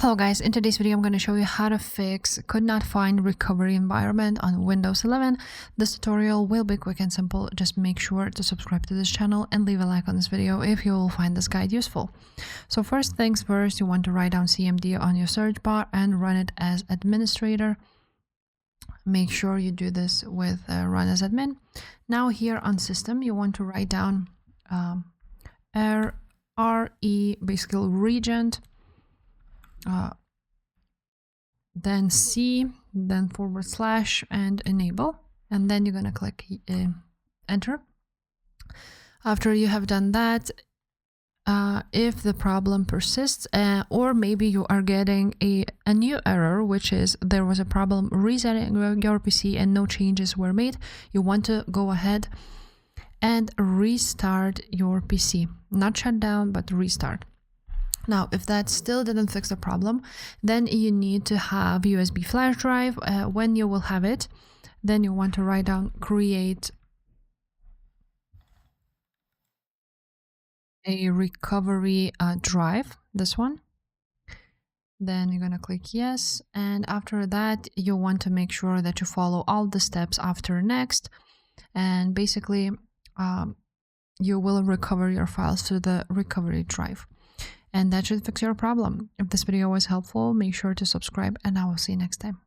Hello guys, in today's video I'm going to show you how to fix could not find recovery environment on Windows 11. This tutorial will be quick and simple. Just make sure to subscribe to this channel and leave a like on this video if you will find this guide useful. So first things first, you want to write down CMD on your search bar and run it as administrator. Make sure you do this with run as admin. Now here on system you want to write down RE, basically regent, then C, then / and enable, and then you're gonna click enter. After you have done that, if the problem persists, or maybe you are getting a new error, which is there was a problem resetting your PC and no changes were made, you want to go ahead and restart your PC. Not shut down, but restart. Now, if that still didn't fix the problem, then you need to have USB flash drive. When you will have it, then you want to write down create a recovery drive, this one. Then you're gonna click yes, and after that you want to make sure that you follow all the steps after next, and basically you will recover your files to the recovery drive. And that should fix your problem. If this video was helpful, make sure to subscribe, and I will see you next time.